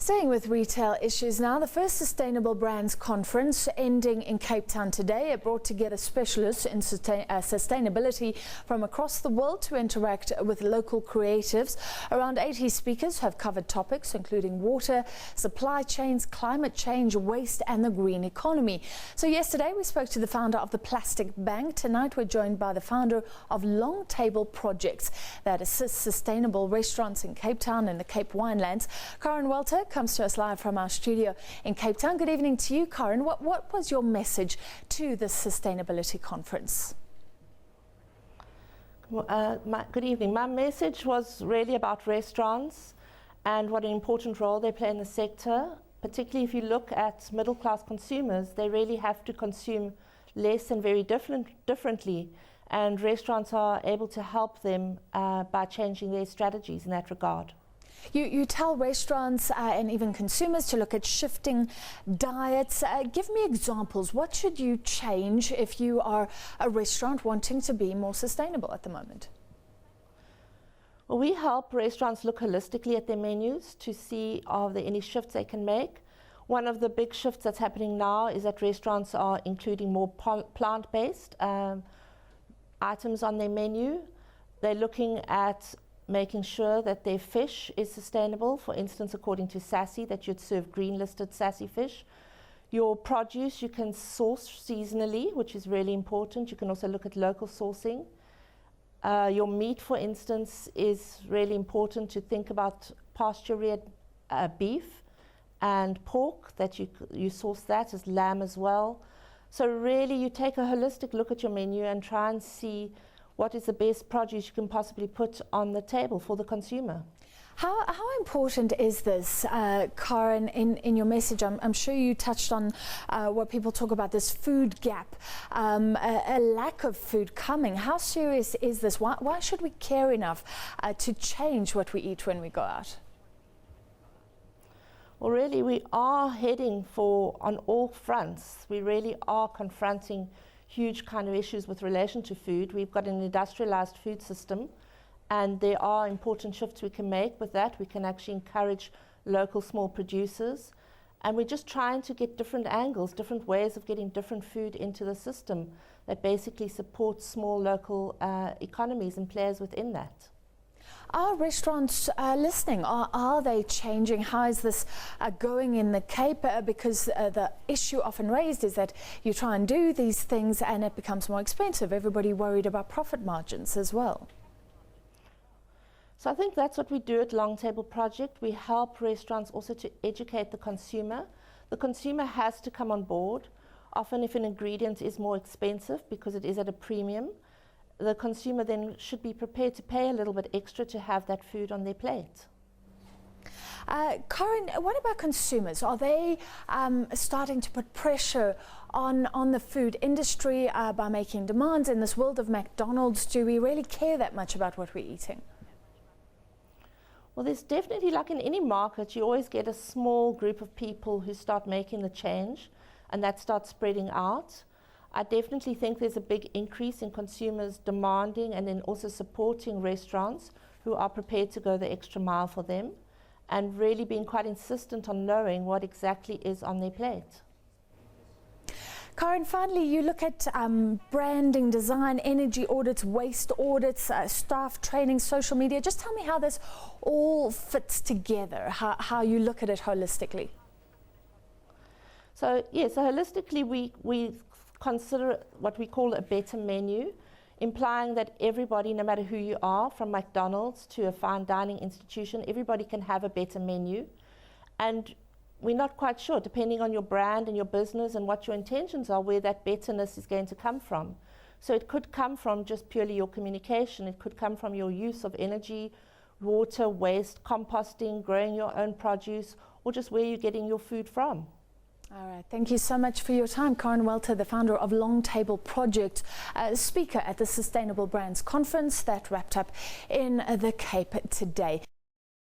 Staying with retail issues now, the first Sustainable Brands Conference ending in Cape Town today. It brought together specialists in sustainability from across the world to interact with local creatives. Around 80 speakers have covered topics including water, supply chains, climate change, waste and the green economy. So yesterday we spoke to the founder of the Plastic Bank. Tonight we're joined by the founder of Long Table Projects that assists sustainable restaurants in Cape Town and the Cape Winelands. Karen Welter comes to us live from our studio in Cape Town. Good evening to you, Karen. What was your message to the Sustainability Conference? Good evening. My message was really about restaurants and what an important role they play in the sector. Particularly if you look at middle-class consumers, they really have to consume less and very differently. And restaurants are able to help them by changing their strategies in that regard. You tell restaurants and even consumers to look at shifting diets. Give me examples. What should you change if you are a restaurant wanting to be more sustainable at the moment? Well, we help restaurants look holistically at their menus to see are there any shifts they can make. One of the big shifts that's happening now is that restaurants are including more plant-based items on their menu. They're looking at making sure that their fish is sustainable. For instance, according to SABC, that you'd serve green-listed SABC fish. Your produce you can source seasonally, which is really important. You can also look at local sourcing. Your meat, for instance, is really important to think about pasture-reared beef and pork, that you source that as lamb as well. So really you take a holistic look at your menu and try and see what is the best produce you can possibly put on the table for the consumer. How important is this, Karen, in your message? I'm sure you touched on what people talk about, this food gap, a lack of food coming. How serious is this? Why should we care enough to change what we eat when we go out? Well, really, we are heading for, on all fronts, we really are confronting huge kind of issues with relation to food. We've got an industrialized food system, and there are important shifts we can make with that. We can actually encourage local small producers, and we're just trying to get different angles, different ways of getting different food into the system that basically supports small local economies and players within that. Are restaurants listening? Are they changing? How is this going in the Cape? Because the issue often raised is that you try and do these things and it becomes more expensive. Everybody worried about profit margins as well. So I think that's what we do at Long Table Project. We help restaurants also to educate the consumer. The consumer has to come on board. Often if an ingredient is more expensive because it is at a premium, the consumer then should be prepared to pay a little bit extra to have that food on their plate. Karen, what about consumers? Are they starting to put pressure on the food industry by making demands? In this world of McDonald's, do we really care that much about what we're eating? Well, there's definitely, like in any market, you always get a small group of people who start making the change, and that starts spreading out. I definitely think there's a big increase in consumers demanding and then also supporting restaurants who are prepared to go the extra mile for them, and really being quite insistent on knowing what exactly is on their plate. Karen, finally, you look at branding, design, energy audits, waste audits, staff training, social media. Just tell me how this all fits together, how you look at it holistically. So, yes, so holistically we consider what we call a better menu, implying that everybody, no matter who you are, from McDonald's to a fine dining institution, everybody can have a better menu. And we're not quite sure, depending on your brand and your business and what your intentions are, where that betterness is going to come from. So it could come from just purely your communication. It could come from your use of energy, water, waste, composting, growing your own produce, or just where you're getting your food from. All right, thank you so much for your time. Karen Welter, the founder of Long Table Project, speaker at the Sustainable Brands Conference that wrapped up in the Cape today.